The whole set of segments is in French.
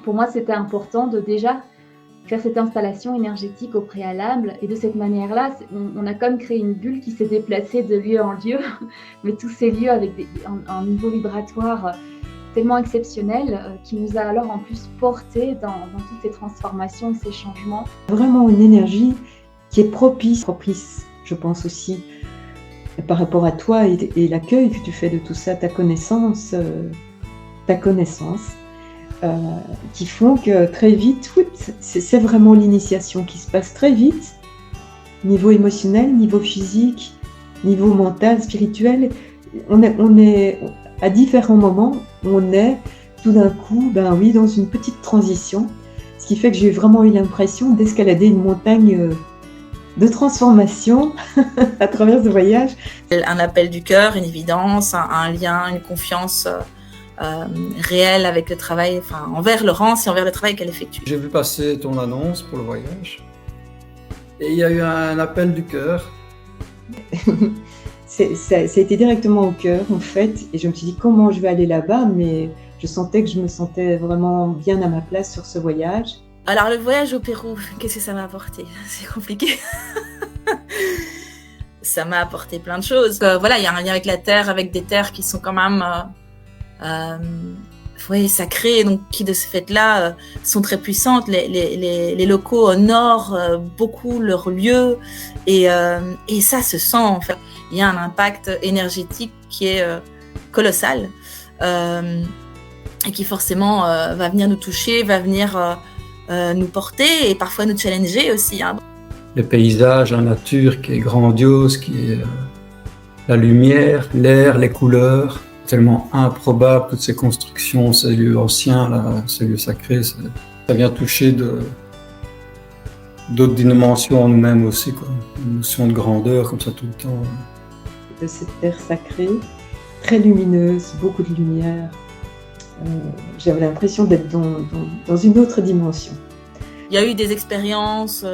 pour moi, c'était important de déjà faire cette installation énergétique au préalable et de cette manière-là, on a comme créé une bulle qui s'est déplacée de lieu en lieu, mais tous ces lieux avec un niveau vibratoire tellement exceptionnel qui nous a alors en plus portés dans toutes ces transformations, ces changements. Vraiment une énergie qui est propice, je pense aussi, par rapport à toi et l'accueil que tu fais de tout ça, ta connaissance, qui font que très vite, c'est vraiment l'initiation qui se passe très vite, niveau émotionnel, niveau physique, niveau mental, spirituel. On est à différents moments, on est tout d'un coup, dans une petite transition, ce qui fait que j'ai vraiment eu l'impression d'escalader une montagne de transformation à travers ce voyage. Un appel du cœur, une évidence, un lien, une confiance réelle avec le travail, envers Laurence et envers le travail qu'elle effectue. J'ai vu passer ton annonce pour le voyage et il y a eu un appel du cœur. Ça a été directement au cœur en fait, et je me suis dit comment je vais aller là-bas, mais je sentais que je me sentais vraiment bien à ma place sur ce voyage. Alors le voyage au Pérou, qu'est-ce que ça m'a apporté? C'est compliqué. Ça m'a apporté plein de choses. Voilà, il y a un lien avec la terre, avec des terres qui sont quand même sacrées, donc qui de ce fait-là sont très puissantes. Les locaux honorent beaucoup leurs lieux et ça se sent en fait. Il y a un impact énergétique qui est colossal et qui forcément va venir nous toucher, va venir nous porter et parfois nous challenger aussi. Le paysage, la nature qui est grandiose, qui est la lumière, l'air, les couleurs, tellement improbable, toutes ces constructions, ces lieux anciens, là, ces lieux sacrés, ça vient toucher d'autres dimensions en nous-mêmes aussi, quoi. Une notion de grandeur comme ça tout le temps. De cette terre sacrée, très lumineuse, beaucoup de lumière. J'avais l'impression d'être dans une autre dimension. Il y a eu des expériences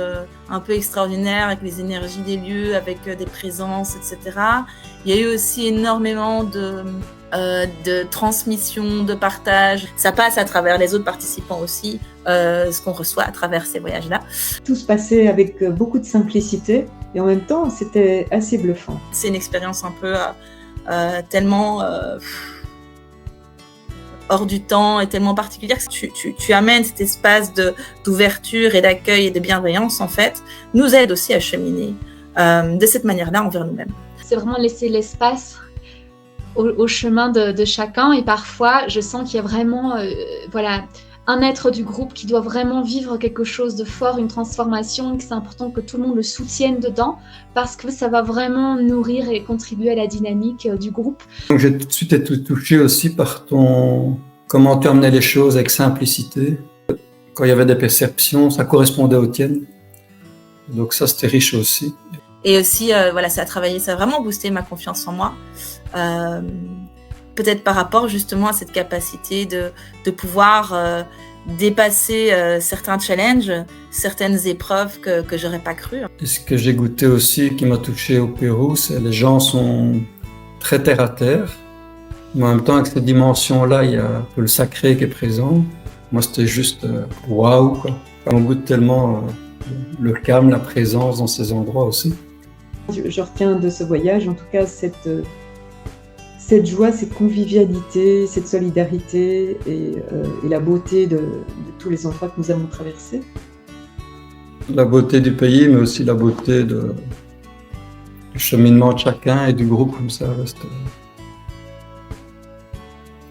un peu extraordinaires avec les énergies des lieux, avec des présences, etc. Il y a eu aussi énormément de transmission, de partage. Ça passe à travers les autres participants aussi, ce qu'on reçoit à travers ces voyages-là. Tout se passait avec beaucoup de simplicité et en même temps, c'était assez bluffant. C'est une expérience un peu tellement hors du temps et tellement particulière que tu amènes cet espace d'ouverture et d'accueil et de bienveillance, en fait, nous aide aussi à cheminer de cette manière-là envers nous-mêmes. C'est vraiment laisser l'espace au chemin de chacun et parfois, je sens qu'il y a vraiment un être du groupe qui doit vraiment vivre quelque chose de fort, une transformation, et que c'est important que tout le monde le soutienne dedans parce que ça va vraiment nourrir et contribuer à la dynamique du groupe. Donc, j'ai tout de suite été touché aussi par comment tu amenais les choses avec simplicité. Quand il y avait des perceptions, ça correspondait aux tiennes. Donc ça, c'était riche aussi. Et aussi, ça a travaillé, ça a vraiment boosté ma confiance en moi. Peut-être par rapport justement à cette capacité de pouvoir dépasser certains challenges, certaines épreuves que j'aurais pas cru. Et ce que j'ai goûté aussi, qui m'a touché au Pérou, c'est que les gens sont très terre à terre. Mais en même temps, avec cette dimension-là, il y a un peu le sacré qui est présent. Moi, c'était juste waouh, quoi. On goûte tellement le calme, la présence dans ces endroits aussi. Je retiens de ce voyage, en tout cas, cette joie, cette convivialité, cette solidarité et la beauté de tous les endroits que nous avons traversés. La beauté du pays, mais aussi la beauté du cheminement de chacun et du groupe, comme ça reste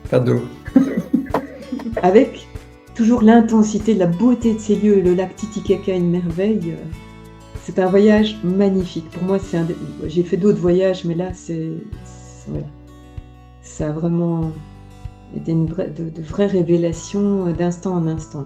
cadeau. Avec toujours l'intensité, la beauté de ces lieux, le lac Titicaca, une merveille. C'est un voyage magnifique. Pour moi, j'ai fait d'autres voyages, mais là, ça a vraiment été de vraies révélations d'instant en instant.